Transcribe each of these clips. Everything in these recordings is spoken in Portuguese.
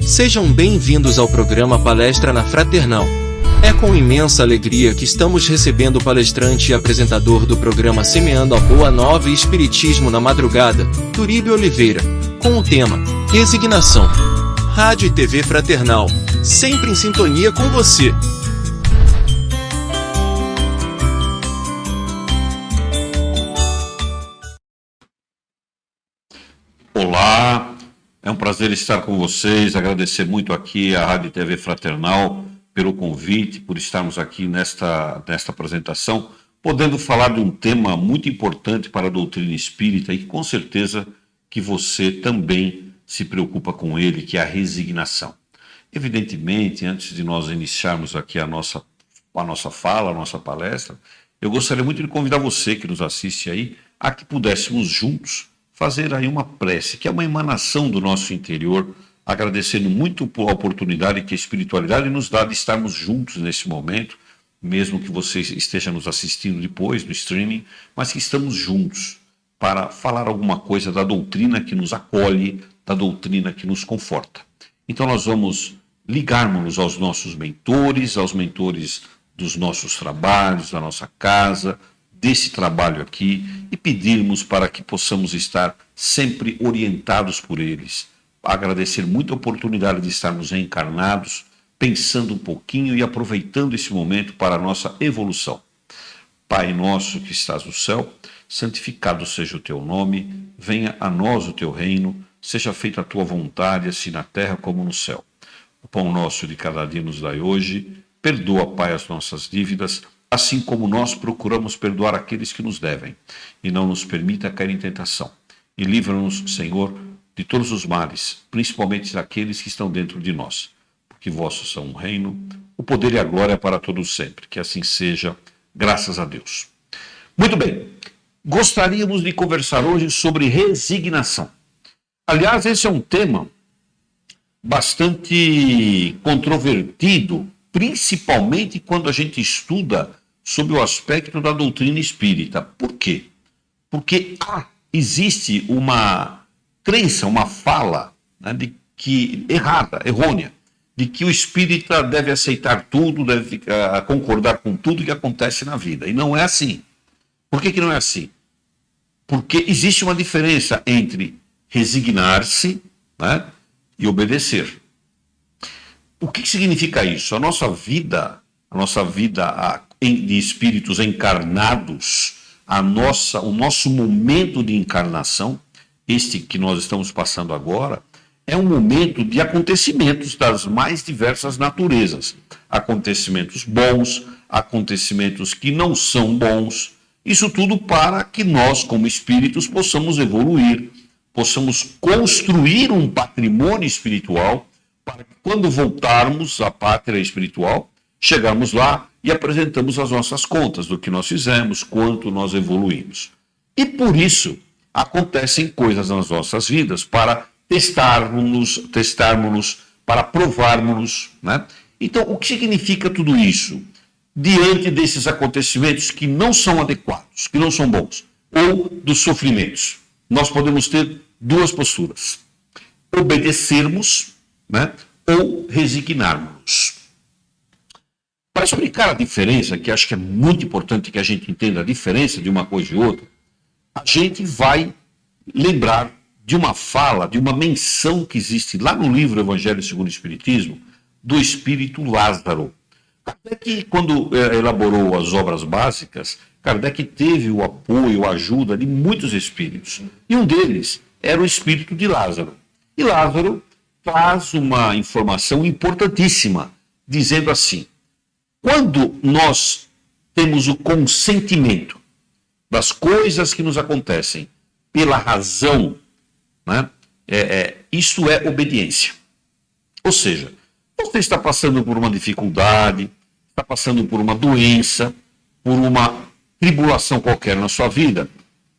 Sejam bem-vindos ao programa Palestra na Fraternal. É com imensa alegria que estamos recebendo o palestrante e apresentador do programa Semeando a Boa Nova e Espiritismo na Madrugada, Turíbio Oliveira, com o tema Resignação. Rádio e TV Fraternal, sempre em sintonia com você. Olá, é um prazer estar com vocês, agradecer muito aqui à Rádio e TV Fraternal pelo convite, por estarmos aqui nesta apresentação, podendo falar de um tema muito importante para a doutrina espírita e com certeza que você também se preocupa com ele, que é a resignação. Evidentemente, antes de nós iniciarmos aqui a nossa fala, a nossa palestra, eu gostaria muito de convidar você que nos assiste aí, a que pudéssemos juntos fazer aí uma prece, que é uma emanação do nosso interior, agradecendo muito a oportunidade que a espiritualidade nos dá de estarmos juntos nesse momento, mesmo que você esteja nos assistindo depois no streaming, mas que estamos juntos para falar alguma coisa da doutrina que nos acolhe, da doutrina que nos conforta. Então nós vamos ligarmos-nos aos nossos mentores, aos mentores dos nossos trabalhos, da nossa casa, desse trabalho aqui, e pedirmos para que possamos estar sempre orientados por eles. Agradecer muito a oportunidade de estarmos reencarnados, pensando um pouquinho e aproveitando esse momento para a nossa evolução. Pai nosso que estás no céu, santificado seja o teu nome, venha a nós o teu reino, seja feita a tua vontade, assim na terra como no céu. O pão nosso de cada dia nos dai hoje, perdoa, Pai, as nossas dívidas, assim como nós procuramos perdoar aqueles que nos devem, e não nos permita cair em tentação. E livra-nos, Senhor, de todos os males, principalmente daqueles que estão dentro de nós. Porque vossos são o reino, o poder e a glória para todos sempre. Que assim seja, graças a Deus. Muito bem, gostaríamos de conversar hoje sobre resignação. Aliás, esse é um tema bastante controvertido, principalmente quando a gente estuda sobre o aspecto da doutrina espírita. Por quê? Porque existe uma crença, uma fala, né, errônea, de que o espírita deve aceitar tudo, deve concordar com tudo que acontece na vida. E não é assim. Por que não é assim? Porque existe uma diferença entre resignar-se, né, e obedecer. O que significa isso? A nossa vida de espíritos encarnados, o nosso momento de encarnação, este que nós estamos passando agora, é um momento de acontecimentos das mais diversas naturezas. Acontecimentos bons, acontecimentos que não são bons. Isso tudo para que nós, como espíritos, possamos evoluir, possamos construir um patrimônio espiritual, para que quando voltarmos à pátria espiritual, chegarmos lá e apresentamos as nossas contas do que nós fizemos, quanto nós evoluímos. E por isso acontecem coisas nas nossas vidas para testarmos-nos, para provarmos-nos, né? Então, o que significa tudo isso? Diante desses acontecimentos que não são adequados, que não são bons, ou dos sofrimentos, nós podemos ter duas posturas: obedecermos, né, ou resignarmos. Para explicar a diferença, que acho que é muito importante que a gente entenda a diferença de uma coisa e outra, a gente vai lembrar de uma fala, de uma menção que existe lá no livro Evangelho segundo o Espiritismo, do espírito Lázaro. Kardec, quando elaborou as obras básicas, Kardec teve o apoio, a ajuda de muitos espíritos. E um deles era o espírito de Lázaro. E Lázaro traz uma informação importantíssima, dizendo assim: quando nós temos o consentimento das coisas que nos acontecem pela razão, né, isso é obediência. Ou seja, você está passando por uma dificuldade, está passando por uma doença, por uma tribulação qualquer na sua vida,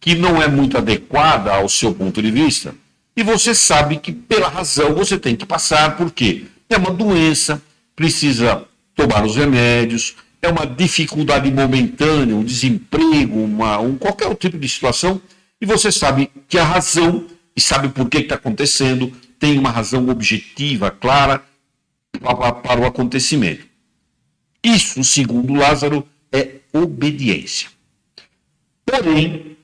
que não é muito adequada ao seu ponto de vista, e você sabe que pela razão você tem que passar, porque é uma doença, precisa tomar os remédios, é uma dificuldade momentânea, um desemprego, qualquer tipo de situação, e você sabe que a razão, e sabe por que está acontecendo, tem uma razão objetiva, clara, para o acontecimento. Isso, segundo Lázaro, é obediência. Porém,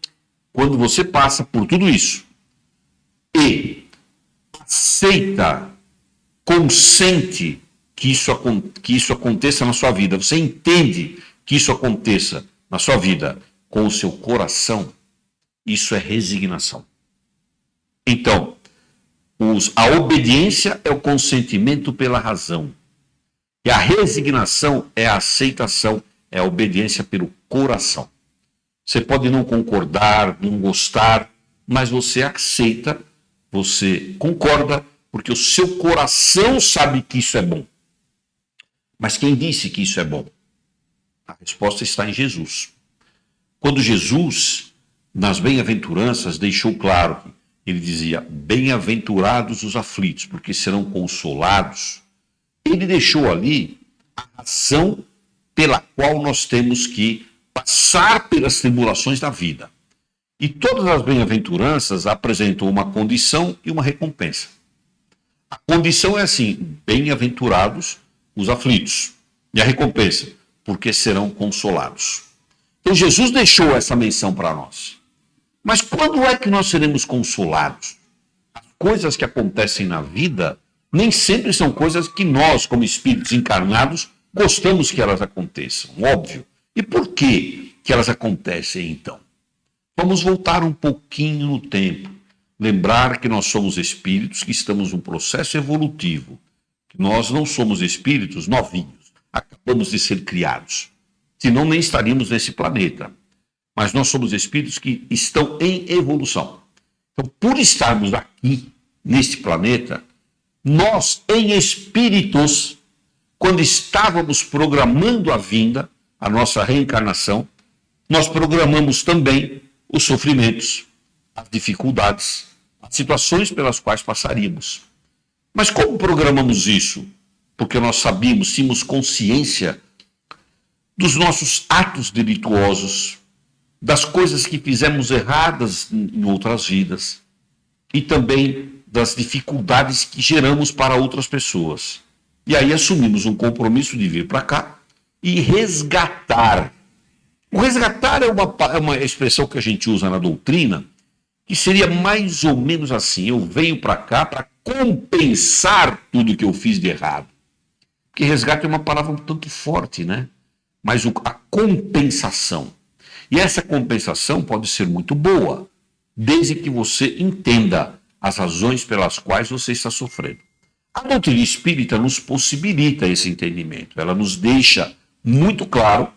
quando você passa por tudo isso e aceita, consente que isso aconteça na sua vida, você entende que isso aconteça na sua vida com o seu coração, isso é resignação. Então, a obediência é o consentimento pela razão. E a resignação é a aceitação, é a obediência pelo coração. Você pode não concordar, não gostar, mas você aceita, você concorda, porque o seu coração sabe que isso é bom. Mas quem disse que isso é bom? A resposta está em Jesus. Quando Jesus, nas bem-aventuranças, deixou claro que ele dizia, bem-aventurados os aflitos, porque serão consolados. Ele deixou ali a razão pela qual nós temos que passar pelas tribulações da vida. E todas as bem-aventuranças apresentam uma condição e uma recompensa. A condição é assim, bem-aventurados os aflitos. E a recompensa, porque serão consolados. Então Jesus deixou essa menção para nós. Mas quando é que nós seremos consolados? As coisas que acontecem na vida nem sempre são coisas que nós, como espíritos encarnados, gostamos que elas aconteçam, óbvio. E por que elas acontecem, então? Vamos voltar um pouquinho no tempo. Lembrar que nós somos espíritos que estamos num processo evolutivo. Que nós não somos espíritos novinhos, acabamos de ser criados. Senão nem estaríamos nesse planeta. Mas nós somos espíritos que estão em evolução. Então, por estarmos aqui, neste planeta, nós, em espíritos, quando estávamos programando a vinda, a nossa reencarnação, nós programamos também os sofrimentos, as dificuldades, as situações pelas quais passaríamos. Mas como programamos isso? Porque nós sabíamos, tínhamos consciência dos nossos atos delituosos, das coisas que fizemos erradas em outras vidas e também das dificuldades que geramos para outras pessoas. E aí assumimos um compromisso de vir para cá e resgatar. O resgatar é uma expressão que a gente usa na doutrina, que seria mais ou menos assim, eu venho para cá para compensar tudo que eu fiz de errado. Porque resgate é uma palavra um tanto forte, né? Mas a compensação. E essa compensação pode ser muito boa, desde que você entenda as razões pelas quais você está sofrendo. A doutrina espírita nos possibilita esse entendimento. Ela nos deixa muito claro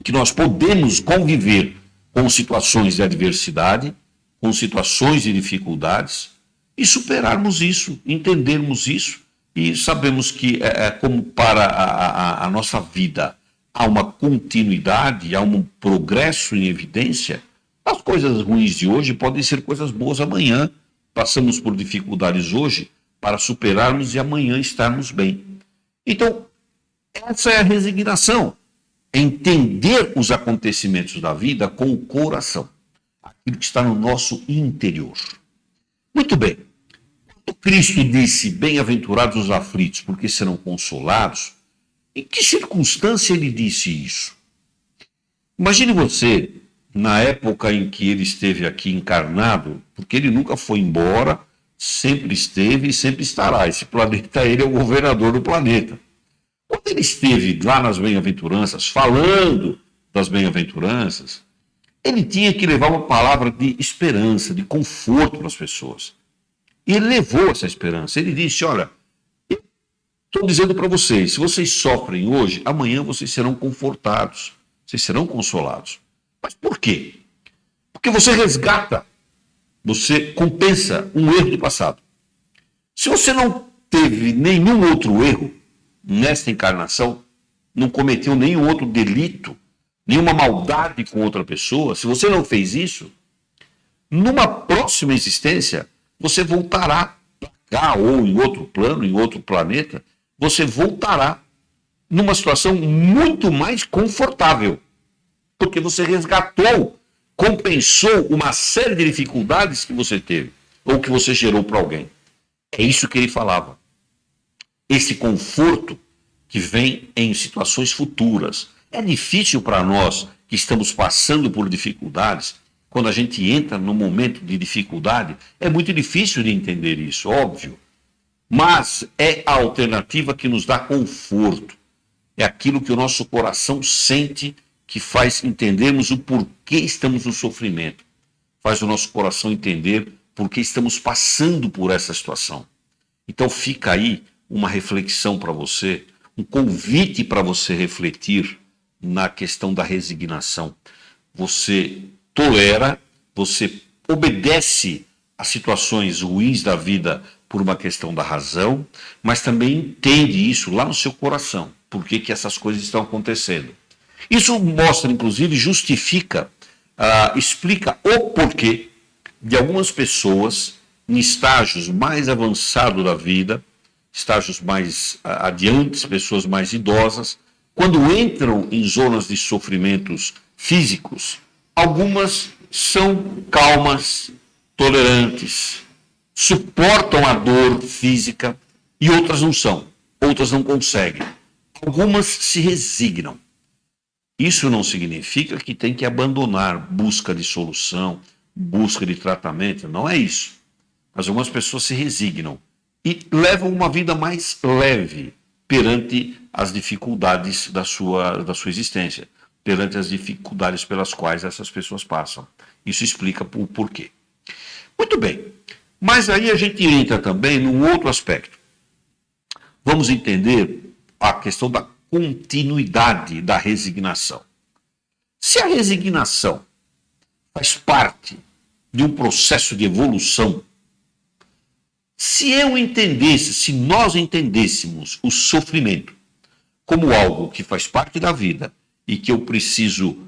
que nós podemos conviver com situações de adversidade, com situações de dificuldades, e superarmos isso, entendermos isso, e sabemos que, como para a nossa vida há uma continuidade, há um progresso em evidência, as coisas ruins de hoje podem ser coisas boas amanhã. Passamos por dificuldades hoje para superarmos e amanhã estarmos bem. Então, essa é a resignação. Entender os acontecimentos da vida com o coração. Aquilo que está no nosso interior. Muito bem. Quando Cristo disse, bem-aventurados os aflitos, porque serão consolados, em que circunstância ele disse isso? Imagine você, na época em que ele esteve aqui encarnado, porque ele nunca foi embora, sempre esteve e sempre estará. Esse planeta, ele é o governador do planeta. Quando ele esteve lá nas bem-aventuranças, falando das bem-aventuranças, ele tinha que levar uma palavra de esperança, de conforto para as pessoas. E ele levou essa esperança. Ele disse, olha, estou dizendo para vocês, se vocês sofrem hoje, amanhã vocês serão confortados, vocês serão consolados. Mas por quê? Porque você resgata, você compensa um erro do passado. Se você não teve nenhum outro erro nesta encarnação, não cometeu nenhum outro delito, nenhuma maldade com outra pessoa, se você não fez isso, numa próxima existência, você voltará para cá, ou em outro plano, em outro planeta, você voltará numa situação muito mais confortável, porque você resgatou, compensou uma série de dificuldades que você teve, ou que você gerou para alguém. É É isso que ele falava. Esse conforto que vem em situações futuras. É difícil para nós que estamos passando por dificuldades, quando a gente entra num momento de dificuldade, é muito difícil de entender isso, óbvio. Mas é a alternativa que nos dá conforto. É aquilo que o nosso coração sente, que faz entendermos o porquê estamos no sofrimento. Faz o nosso coração entender por que estamos passando por essa situação. Então fica aí uma reflexão para você, um convite para você refletir na questão da resignação. Você tolera, você obedece às situações ruins da vida por uma questão da razão, mas também entende isso lá no seu coração, por que essas coisas estão acontecendo. Isso mostra, inclusive, justifica, explica o porquê de algumas pessoas em estágios mais avançados da vida, estágios mais adiantes, pessoas mais idosas, quando entram em zonas de sofrimentos físicos, algumas são calmas, tolerantes, suportam a dor física e outras não são, outras não conseguem. Algumas se resignam. Isso não significa que tem que abandonar busca de solução, busca de tratamento, não é isso. Mas algumas pessoas se resignam e levam uma vida mais leve perante as dificuldades da sua existência, perante as dificuldades pelas quais essas pessoas passam. Isso explica o porquê. Muito bem, mas aí a gente entra também num outro aspecto. Vamos entender a questão da continuidade da resignação. Se a resignação faz parte de um processo de evolução, se nós entendêssemos o sofrimento como algo que faz parte da vida e que eu preciso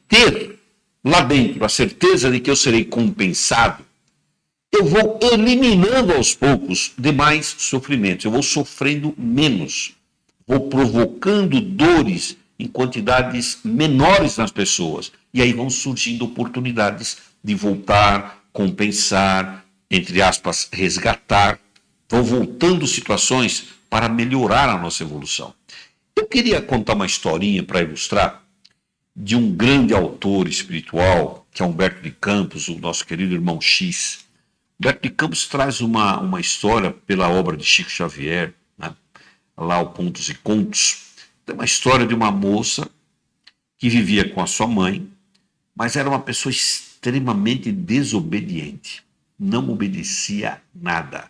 ter lá dentro a certeza de que eu serei compensado, eu vou eliminando aos poucos demais sofrimentos, eu vou sofrendo menos, vou provocando dores em quantidades menores nas pessoas, e aí vão surgindo oportunidades de voltar, compensar, entre aspas, resgatar, vão voltando situações para melhorar a nossa evolução. Eu queria contar uma historinha para ilustrar de um grande autor espiritual, que é Humberto de Campos, o nosso querido irmão X. Humberto de Campos traz uma história pela obra de Chico Xavier, né? Lá o Contos e Contos. Tem uma história de uma moça que vivia com a sua mãe, mas era uma pessoa extremamente desobediente. Não obedecia nada.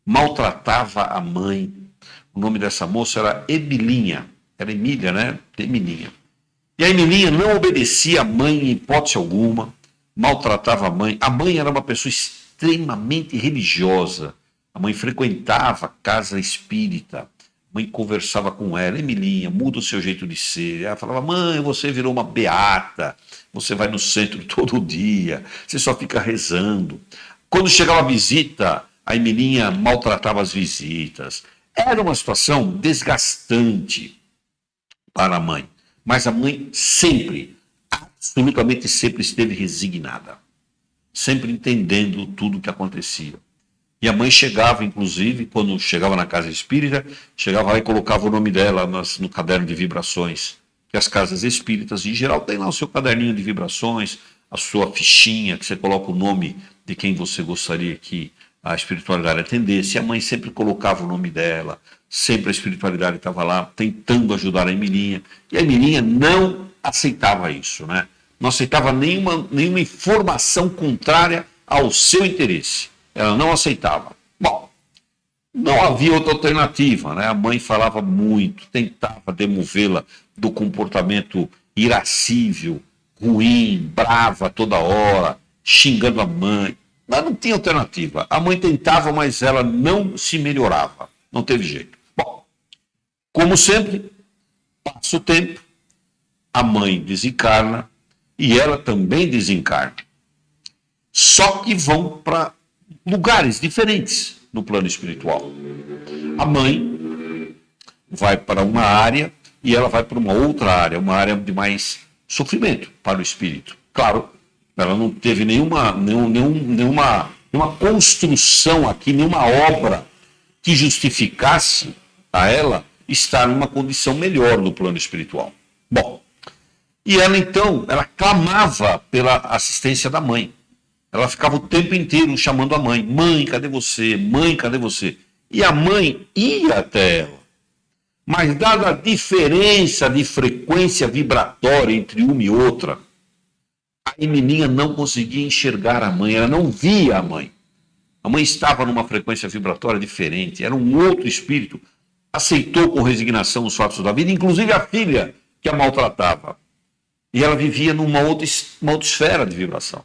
Maltratava a mãe. O nome dessa moça era Emilinha. Era Emília, né? Emilinha. E a Emilinha não obedecia a mãe em hipótese alguma. Maltratava a mãe. A mãe era uma pessoa extremamente religiosa. A mãe frequentava a casa espírita. A mãe conversava com ela. Emilinha, muda o seu jeito de ser. Ela falava, mãe, você virou uma beata. Você vai no centro todo dia. Você só fica rezando. Quando chegava a visita, a Emilinha maltratava as visitas. Era uma situação desgastante para a mãe. Mas a mãe sempre, absolutamente sempre esteve resignada. Sempre entendendo tudo o que acontecia. E a mãe chegava, inclusive, quando chegava na casa espírita, chegava lá e colocava o nome dela no caderno de vibrações. Que as casas espíritas, em geral, tem lá o seu caderninho de vibrações, a sua fichinha, que você coloca o nome de quem você gostaria que a espiritualidade atendesse. E a mãe sempre colocava o nome dela, sempre a espiritualidade estava lá tentando ajudar a Emilinha. E a Emilinha não aceitava isso, né? Não aceitava nenhuma informação contrária ao seu interesse. Ela não aceitava. Bom, não havia outra alternativa, né? A mãe falava muito, tentava demovê-la do comportamento irascível, ruim, brava toda hora, xingando a mãe. Mas não tinha alternativa. A mãe tentava, mas ela não se melhorava. Não teve jeito. Bom, como sempre, passa o tempo, a mãe desencarna e ela também desencarna. Só que vão para lugares diferentes no plano espiritual. A mãe vai para uma área e ela vai para uma outra área, uma área de mais sofrimento para o espírito. Claro, ela não teve nenhuma nenhuma construção aqui, nenhuma obra que justificasse a ela estar numa condição melhor no plano espiritual. Bom, e ela então, ela clamava pela assistência da mãe. Ela ficava o tempo inteiro chamando a mãe. Mãe, cadê você? Mãe, cadê você? E a mãe ia até ela. Mas dada a diferença de frequência vibratória entre uma e outra, a Emilinha não conseguia enxergar a mãe, ela não via a mãe. A mãe estava numa frequência vibratória diferente, era um outro espírito, aceitou com resignação os fatos da vida, inclusive a filha que a maltratava. E ela vivia numa outra esfera de vibração.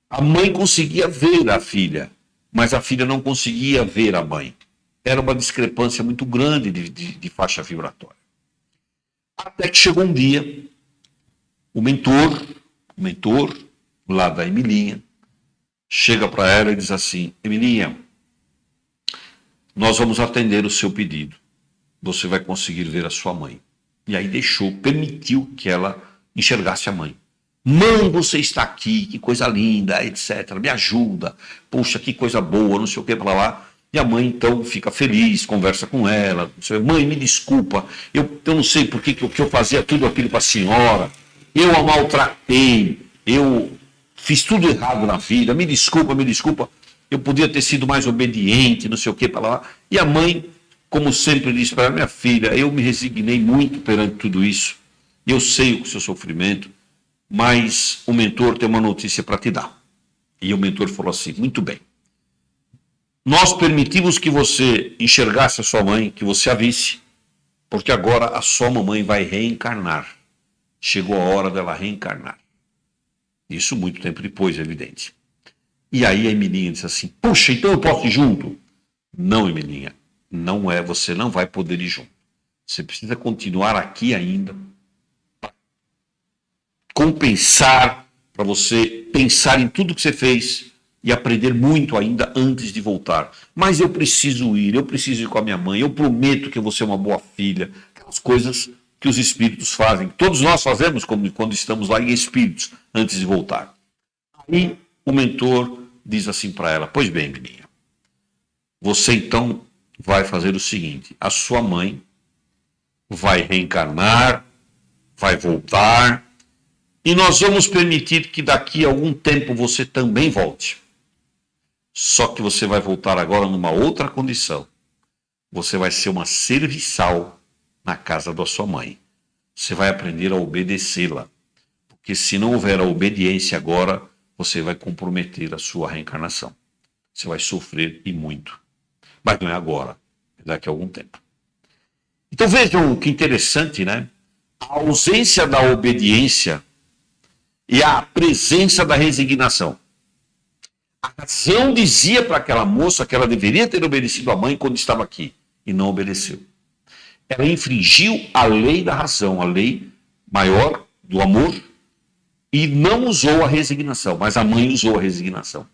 A mãe conseguia ver a filha, mas a filha não conseguia ver a mãe. Era uma discrepância muito grande de faixa vibratória. Até que chegou um dia, o mentor lá da Emilinha, chega para ela e diz assim: Emilinha, nós vamos atender o seu pedido. Você vai conseguir ver a sua mãe. E aí permitiu que ela enxergasse a mãe. Mãe, você está aqui, que coisa linda, etc. Me ajuda. Puxa, que coisa boa, não sei o que, para lá. E a mãe, então, fica feliz, conversa com ela. Mãe, me desculpa, eu não sei por que eu fazia tudo aquilo para a senhora. Eu a maltratei, eu fiz tudo errado na vida, me desculpa. Eu podia ter sido mais obediente, não sei o que, para lá. E a mãe, como sempre diz para ela: minha filha, eu me resignei muito perante tudo isso. Eu sei o seu sofrimento, mas o mentor tem uma notícia para te dar. E o mentor falou assim: muito bem. Nós permitimos que você enxergasse a sua mãe, que você a visse, porque agora a sua mamãe vai reencarnar. Chegou a hora dela reencarnar. Isso muito tempo depois, é evidente. E aí a Emilinha disse assim: puxa, então eu posso ir junto? Não, Emilinha, não é, você não vai poder ir junto. Você precisa continuar aqui ainda, para compensar, para você pensar em tudo que você fez e aprender muito ainda antes de voltar. Mas eu preciso ir com a minha mãe, eu prometo que eu vou ser uma boa filha. Aquelas coisas que os espíritos fazem, todos nós fazemos quando estamos lá em espíritos, antes de voltar. Aí o mentor diz assim para ela: pois bem, menina, você então vai fazer o seguinte: a sua mãe vai reencarnar, vai voltar, e nós vamos permitir que daqui a algum tempo você também volte. Só que você vai voltar agora numa outra condição. Você vai ser uma serviçal na casa da sua mãe. Você vai aprender a obedecê-la. Porque se não houver a obediência agora, você vai comprometer a sua reencarnação. Você vai sofrer e muito. Mas não é agora, é daqui a algum tempo. Então vejam que interessante, né? A ausência da obediência e a presença da resignação. A razão dizia para aquela moça que ela deveria ter obedecido à mãe quando estava aqui, e não obedeceu. Ela infringiu a lei da razão, a lei maior do amor, e não usou a resignação, mas a mãe usou a resignação.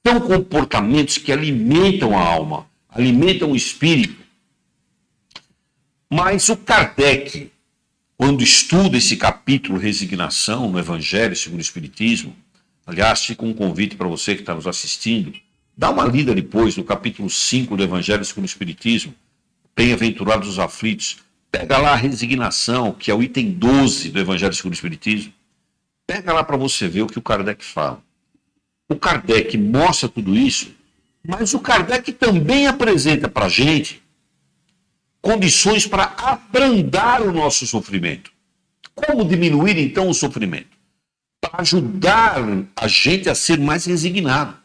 São comportamentos que alimentam a alma, alimentam o espírito. Mas o Kardec, quando estuda esse capítulo Resignação no Evangelho segundo o Espiritismo, aliás, fica um convite para você que está nos assistindo, dá uma lida depois no capítulo 5 do Evangelho segundo o Espiritismo, Bem-aventurados os aflitos, pega lá a resignação, que é o item 12 do Evangelho segundo o Espiritismo, pega lá para você ver o que o Kardec fala. O Kardec mostra tudo isso, mas o Kardec também apresenta para a gente condições para abrandar o nosso sofrimento. Como diminuir então o sofrimento? Para ajudar a gente a ser mais resignado.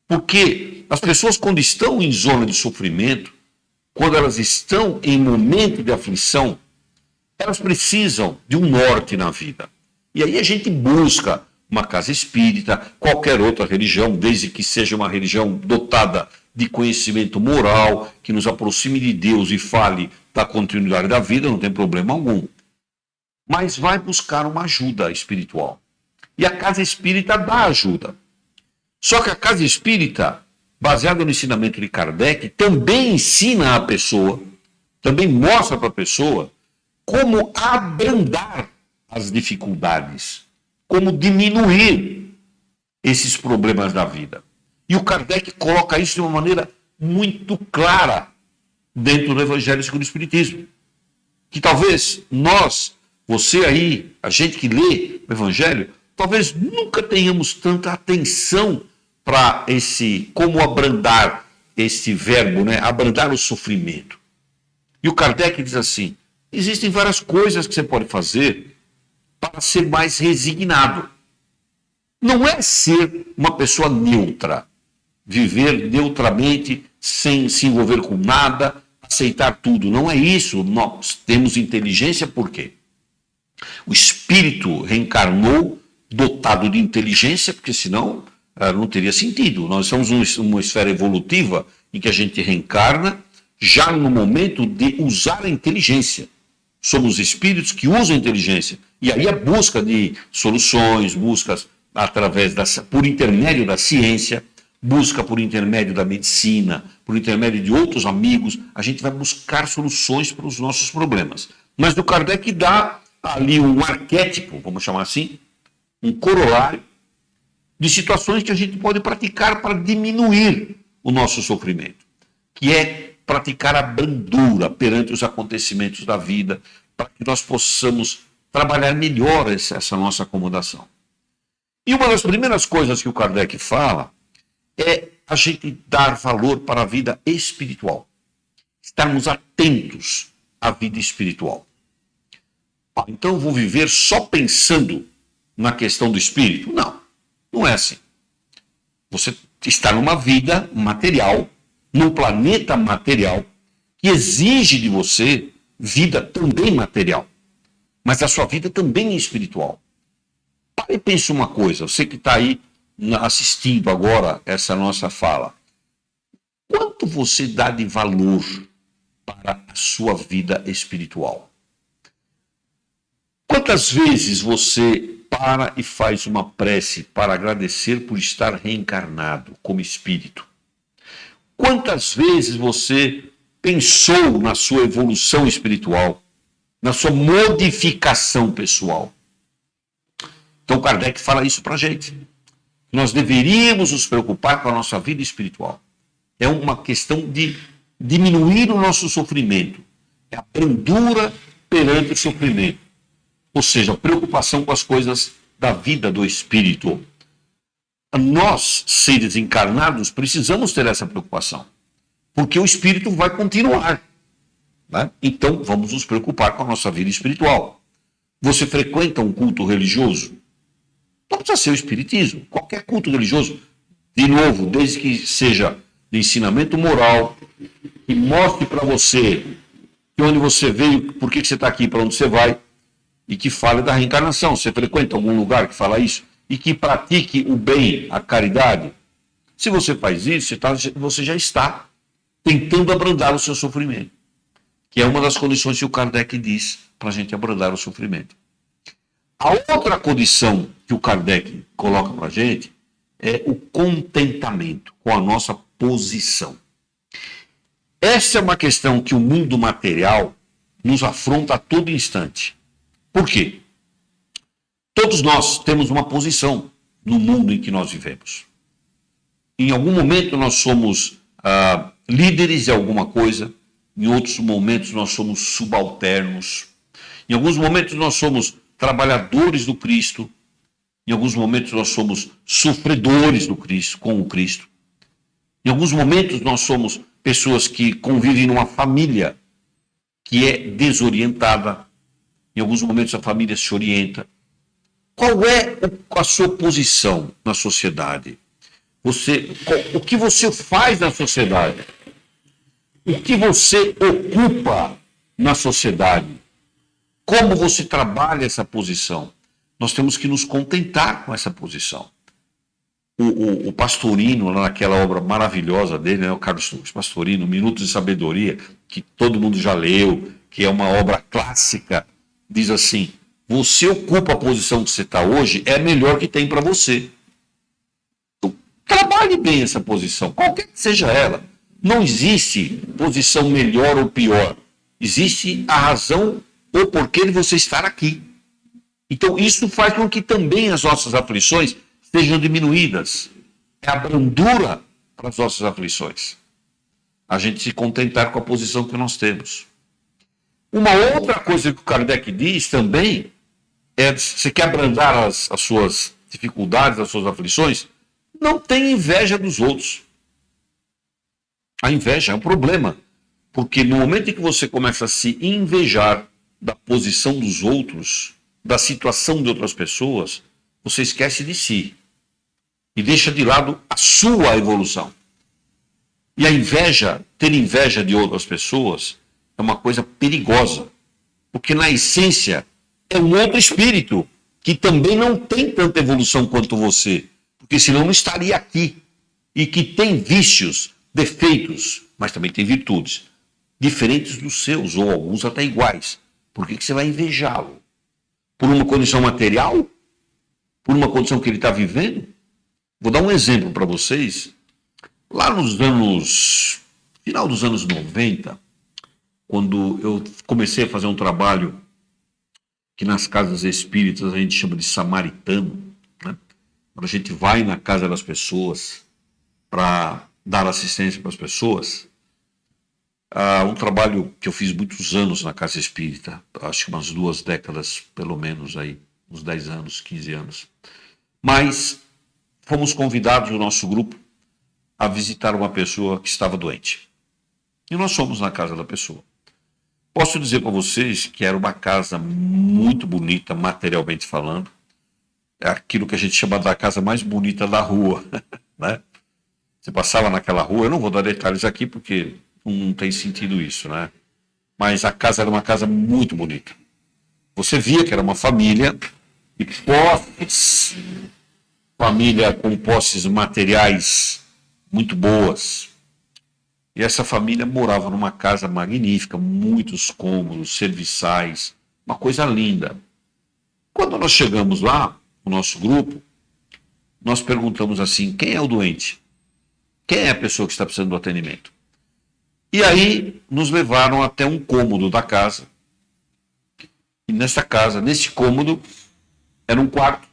Porque as pessoas, quando estão em zona de sofrimento, quando elas estão em momento de aflição, elas precisam de um norte na vida. E aí a gente busca uma casa espírita, qualquer outra religião, desde que seja uma religião dotada de conhecimento moral, que nos aproxime de Deus e fale da continuidade da vida, não tem problema algum. Mas vai buscar uma ajuda espiritual. E a casa espírita dá ajuda. Só que a casa espírita, baseada no ensinamento de Kardec, também ensina a pessoa, também mostra para a pessoa como abrandar as dificuldades, como diminuir esses problemas da vida. E o Kardec coloca isso de uma maneira muito clara dentro do Evangelho segundo o Espiritismo. Que talvez nós, você aí, a gente que lê o Evangelho, talvez nunca tenhamos tanta atenção para como abrandar esse verbo, né? Abrandar o sofrimento. E o Kardec diz assim, existem várias coisas que você pode fazer para ser mais resignado. Não é ser uma pessoa neutra, viver neutramente, sem se envolver com nada, aceitar tudo. Não é isso. Nós temos inteligência por quê? O espírito reencarnou dotado de inteligência, porque senão não teria sentido. Nós somos uma esfera evolutiva em que a gente reencarna já no momento de usar a inteligência. Somos espíritos que usam a inteligência. E aí a busca de soluções, buscas por intermédio da ciência, busca por intermédio da medicina, por intermédio de outros amigos, a gente vai buscar soluções para os nossos problemas. Mas o Kardec dá ali um arquétipo, vamos chamar assim, um corolário de situações que a gente pode praticar para diminuir o nosso sofrimento, que é praticar a brandura perante os acontecimentos da vida, para que nós possamos trabalhar melhor essa nossa acomodação. E uma das primeiras coisas que o Kardec fala é a gente dar valor para a vida espiritual. Estarmos atentos à vida espiritual. Então eu vou viver só pensando na questão do espírito? Não, não é assim. Você está numa vida material, num planeta material, que exige de você vida também material. Mas a sua vida também é espiritual. Pare e pense uma coisa, você que está aí assistindo agora essa nossa fala. Quanto você dá de valor para a sua vida espiritual? Quantas vezes você para e faz uma prece para agradecer por estar reencarnado como espírito? Quantas vezes você pensou na sua evolução espiritual, na sua modificação pessoal? Então Kardec fala isso para a gente. Nós deveríamos nos preocupar com a nossa vida espiritual. É uma questão de diminuir o nosso sofrimento. É a brandura perante o sofrimento. Ou seja, a preocupação com as coisas da vida do espírito. Nós, seres encarnados, precisamos ter essa preocupação. Porque o espírito vai continuar. Né? Então, vamos nos preocupar com a nossa vida espiritual. Você frequenta um culto religioso? Não precisa ser o espiritismo. Qualquer culto religioso, de novo, desde que seja de ensinamento moral, que mostre para você de onde você veio, por que você está aqui, para onde você vai, e que fale da reencarnação. Você frequenta algum lugar que fala isso? E que pratique o bem, a caridade. Se você faz isso, você já está tentando abrandar o seu sofrimento, que é uma das condições que o Kardec diz para a gente abrandar o sofrimento. A outra condição que o Kardec coloca para a gente é o contentamento com a nossa posição. Essa é uma questão que o mundo material nos afronta a todo instante. Por quê? Todos nós temos uma posição no mundo em que nós vivemos. Em algum momento nós somos líderes de alguma coisa, em outros momentos nós somos subalternos, em alguns momentos nós somos trabalhadores do Cristo, em alguns momentos nós somos sofredores do Cristo, com o Cristo. Em alguns momentos nós somos pessoas que convivem numa família que é desorientada. Em alguns momentos a família se orienta. Qual é a sua posição na sociedade? O que você faz na sociedade? O que você ocupa na sociedade? Como você trabalha essa posição? Nós temos que nos contentar com essa posição. O Pastorino, naquela obra maravilhosa dele, né, o Carlos Pastorino, Minutos de Sabedoria, que todo mundo já leu, que é uma obra clássica, diz assim: você ocupa a posição que você está hoje, é a melhor que tem para você. Então, trabalhe bem essa posição, qualquer que seja ela. Não existe posição melhor ou pior. Existe a razão ou porquê de você estar aqui. Então, isso faz com que também as nossas aflições sejam diminuídas. é a brandura para as nossas aflições. A gente se contentar com a posição que nós temos. Uma outra coisa que o Kardec diz também é: você quer abrandar as suas dificuldades, as suas aflições? Não tenha inveja dos outros. A inveja é um problema, porque no momento em que você começa a se invejar da posição dos outros, da situação de outras pessoas, você esquece de si e deixa de lado a sua evolução. E a inveja, ter inveja de outras pessoas, é uma coisa perigosa, porque na essência é um outro espírito que também não tem tanta evolução quanto você, porque senão não estaria aqui, e que tem vícios, defeitos, mas também tem virtudes, diferentes dos seus, ou alguns até iguais. Por que você vai invejá-lo? Por uma condição material? Por uma condição que ele está vivendo? Vou dar um exemplo para vocês. Lá final dos anos 90, quando eu comecei a fazer um trabalho que nas casas espíritas a gente chama de samaritano, né? Quando a gente vai na casa das pessoas para dar assistência para as pessoas, um trabalho que eu fiz muitos anos na casa espírita, acho que umas 2 décadas, pelo menos aí, uns 10 anos, 15 anos. Mas fomos convidados, o nosso grupo, a visitar uma pessoa que estava doente. E nós fomos na casa da pessoa. Posso dizer para vocês que era uma casa muito bonita, materialmente falando. É aquilo que a gente chama da casa mais bonita da rua, né? Você passava naquela rua, eu não vou dar detalhes aqui porque não tem sentido isso, né? Mas a casa era uma casa muito bonita. Você via que era uma família de posses, família com posses materiais muito boas. E essa família morava numa casa magnífica, muitos cômodos, serviçais, uma coisa linda. Quando nós chegamos lá, o nosso grupo, nós perguntamos assim: quem é o doente? Quem é a pessoa que está precisando do atendimento? E aí nos levaram até um cômodo da casa. E nessa casa, nesse cômodo, era um quarto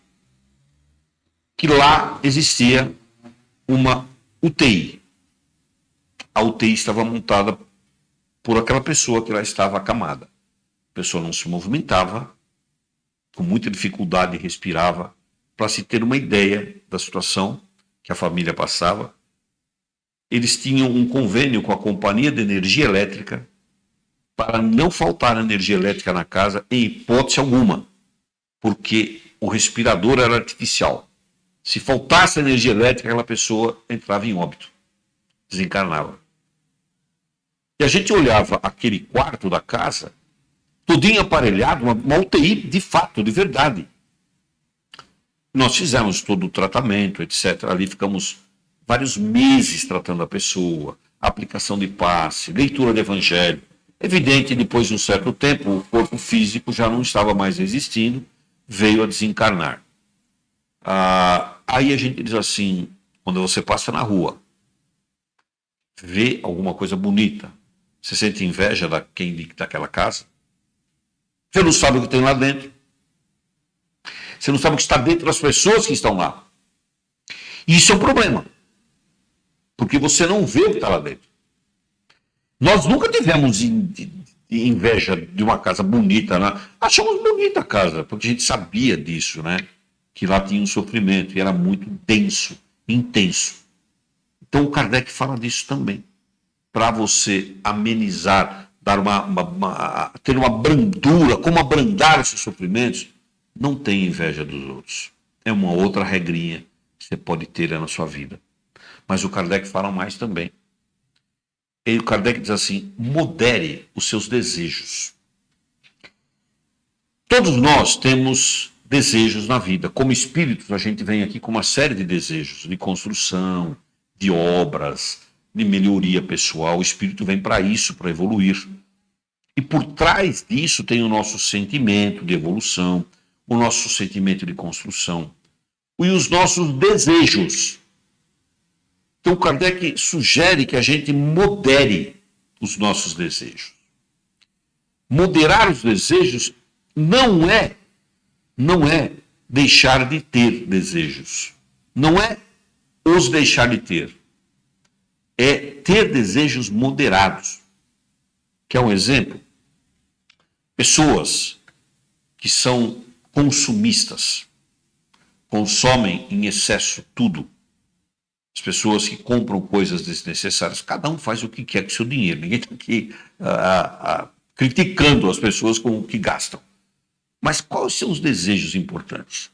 que lá existia uma UTI. A UTI estava montada por aquela pessoa que lá estava acamada. A pessoa não se movimentava, com muita dificuldade respirava, para se ter uma ideia da situação que a família passava. Eles tinham um convênio com a companhia de energia elétrica para não faltar energia elétrica na casa em hipótese alguma, porque o respirador era artificial. Se faltasse energia elétrica, aquela pessoa entrava em óbito, desencarnava. E a gente olhava aquele quarto da casa, tudinho aparelhado, uma UTI de fato, de verdade. Nós fizemos todo o tratamento, etc. Ali ficamos vários meses tratando a pessoa, aplicação de passe, leitura de evangelho. Evidente, depois de um certo tempo, o corpo físico já não estava mais existindo, veio a desencarnar. Aí a gente diz assim, quando você passa na rua, vê alguma coisa bonita, você sente inveja daquela casa? Você não sabe o que tem lá dentro. Você não sabe o que está dentro das pessoas que estão lá. E isso é um problema, porque você não vê o que está lá dentro. Nós nunca tivemos inveja de uma casa bonita, né? Achamos bonita a casa, porque a gente sabia disso, né? Que lá tinha um sofrimento e era muito denso, intenso. Então o Kardec fala disso também, para você amenizar, dar ter uma brandura, como abrandar esses sofrimentos. Não tenha inveja dos outros. É uma outra regrinha que você pode ter na sua vida. Mas o Kardec fala mais também. O Kardec diz assim: modere os seus desejos. Todos nós temos desejos na vida. Como espíritos, a gente vem aqui com uma série de desejos, de construção, de obras, de melhoria pessoal. O espírito vem para isso, para evoluir. E por trás disso tem o nosso sentimento de evolução, o nosso sentimento de construção e os nossos desejos. Então, Kardec sugere que a gente modere os nossos desejos. Moderar os desejos não é deixar de ter desejos. Não é os deixar de ter? É ter desejos moderados. Quer um exemplo? Pessoas que são consumistas, consomem em excesso tudo. As pessoas que compram coisas desnecessárias, cada um faz o que quer com o seu dinheiro. Ninguém está aqui criticando as pessoas com o que gastam. Mas quais são os desejos importantes?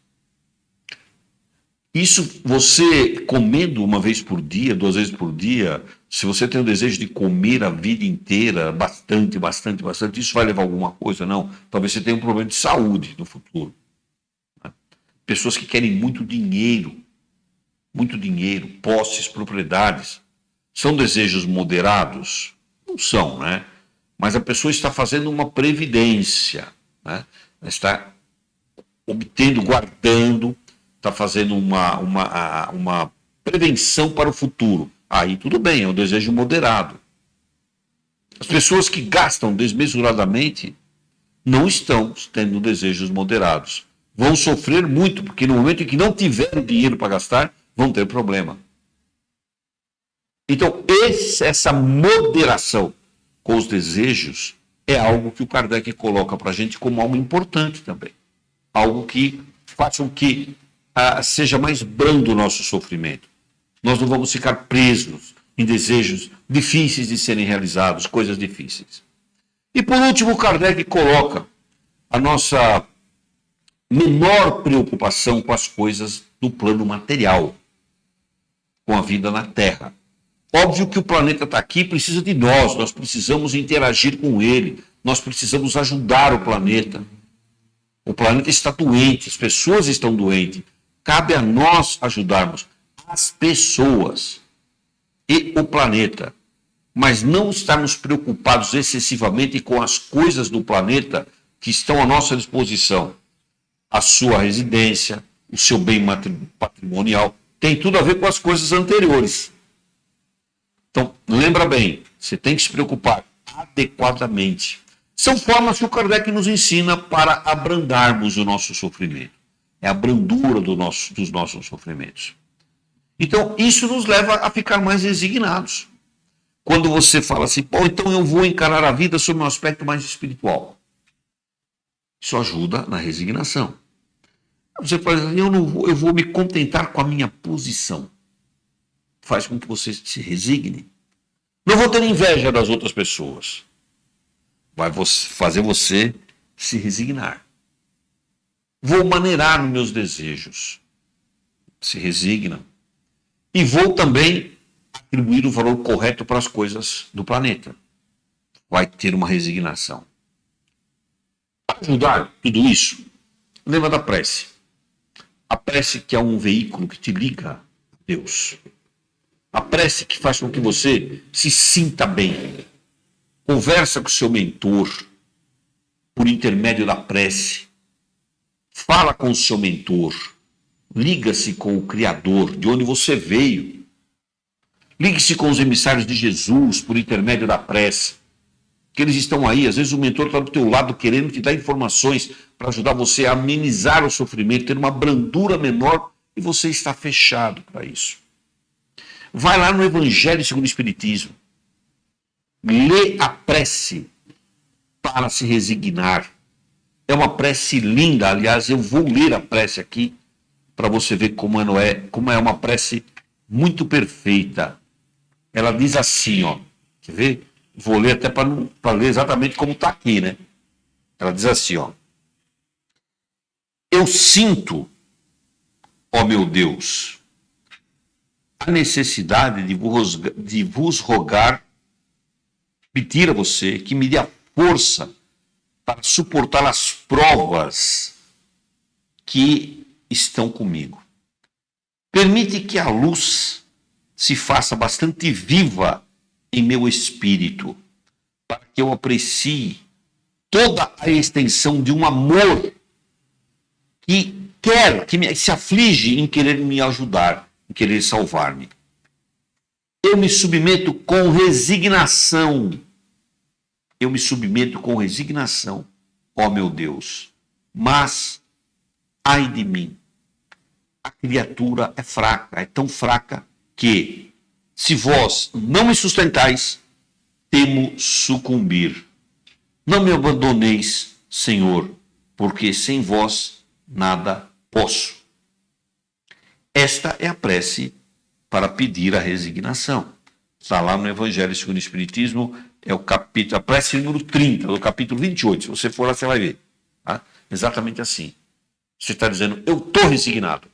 Isso, você comendo uma vez por dia, 2 vezes por dia, se você tem o desejo de comer a vida inteira, bastante, isso vai levar a alguma coisa? Não. Talvez você tenha um problema de saúde no futuro. Pessoas que querem muito dinheiro, posses, propriedades. São desejos moderados? Não são, né? Mas a pessoa está fazendo uma previdência, né? Ela está obtendo, guardando, está fazendo uma prevenção para o futuro. Aí tudo bem, é um desejo moderado. As pessoas que gastam desmesuradamente não estão tendo desejos moderados. Vão sofrer muito, porque no momento em que não tiverem dinheiro para gastar, vão ter problema. Então, essa moderação com os desejos é algo que o Kardec coloca para a gente como algo importante também. Algo que faça com que seja mais brando o nosso sofrimento. Nós não vamos ficar presos em desejos difíceis de serem realizados, coisas difíceis. E por último, Kardec coloca a nossa menor preocupação com as coisas do plano material, com a vida na Terra. Óbvio que o planeta está aqui, precisa de nós precisamos interagir com ele, nós precisamos ajudar o planeta. O planeta está doente, as pessoas estão doentes. Cabe a nós ajudarmos as pessoas e o planeta, mas não estarmos preocupados excessivamente com as coisas do planeta que estão à nossa disposição. A sua residência, o seu bem patrimonial, tem tudo a ver com as coisas anteriores. Então, lembra bem, você tem que se preocupar adequadamente. São formas que o Kardec nos ensina para abrandarmos o nosso sofrimento. É a brandura dos nossos sofrimentos. Então, isso nos leva a ficar mais resignados. Quando você fala assim, então eu vou encarar a vida sob um aspecto mais espiritual. Isso ajuda na resignação. Você fala assim, eu vou me contentar com a minha posição. Faz com que você se resigne. Não vou ter inveja das outras pessoas. Vai fazer você se resignar. Vou maneirar nos meus desejos. Se resigna. E vou também atribuir o valor correto para as coisas do planeta. Vai ter uma resignação. Para ajudar tudo isso, lembra da prece. A prece que é um veículo que te liga a Deus. A prece que faz com que você se sinta bem. Conversa com o seu mentor por intermédio da prece. Fala com o seu mentor. Liga-se com o Criador, de onde você veio. Ligue-se com os emissários de Jesus por intermédio da prece. Que eles estão aí, às vezes o mentor está do teu lado querendo te dar informações para ajudar você a amenizar o sofrimento, ter uma brandura menor, e você está fechado para isso. Vai lá no Evangelho segundo o Espiritismo. Lê a prece para se resignar. É uma prece linda, aliás, eu vou ler a prece aqui para você ver como é uma prece muito perfeita. Ela diz assim, quer ver? Vou ler até para ler exatamente como está aqui, né? Ela diz assim, eu sinto, ó meu Deus, a necessidade de vos rogar, pedir a você que me dê a força para suportar as provas que estão comigo. Permite que a luz se faça bastante viva em meu espírito, para que eu aprecie toda a extensão de um amor que se aflige em querer me ajudar, em querer salvar-me. Eu me submeto com resignação. Ó meu Deus. Mas, ai de mim, a criatura é fraca, é tão fraca que, se vós não me sustentais, temo sucumbir. Não me abandoneis, Senhor, porque sem vós nada posso. Esta é a prece para pedir a resignação. Está lá no Evangelho segundo o Espiritismo, é o capítulo, a prece número 30, do capítulo 28. Se você for lá, você vai ver. Tá? Exatamente assim. Você está dizendo, eu estou resignado,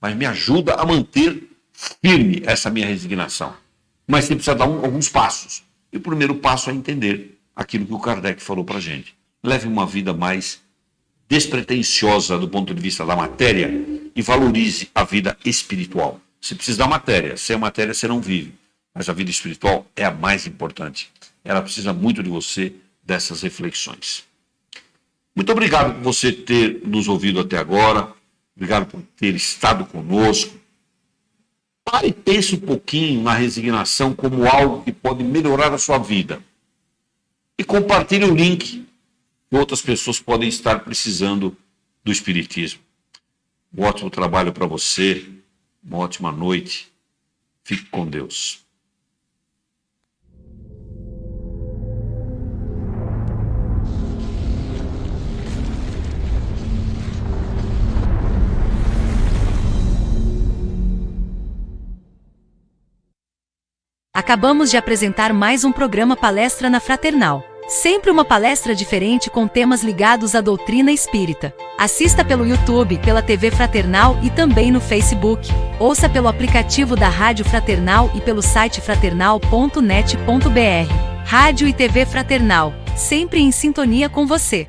mas me ajuda a manter firme essa minha resignação. Mas você precisa dar alguns passos. E o primeiro passo é entender aquilo que o Kardec falou para a gente. Leve uma vida mais despretensiosa do ponto de vista da matéria e valorize a vida espiritual. Você precisa da matéria. Sem a matéria você não vive. Mas a vida espiritual é a mais importante. Ela precisa muito de você, dessas reflexões. Muito obrigado por você ter nos ouvido até agora. Obrigado por ter estado conosco. Pare e pense um pouquinho na resignação como algo que pode melhorar a sua vida. E compartilhe o link que outras pessoas podem estar precisando do Espiritismo. Um ótimo trabalho para você. Uma ótima noite. Fique com Deus. Acabamos de apresentar mais um programa Palestra na Fraternal. Sempre uma palestra diferente com temas ligados à doutrina espírita. Assista pelo YouTube, pela TV Fraternal e também no Facebook. Ouça pelo aplicativo da Rádio Fraternal e pelo site fraternal.net.br. Rádio e TV Fraternal, sempre em sintonia com você.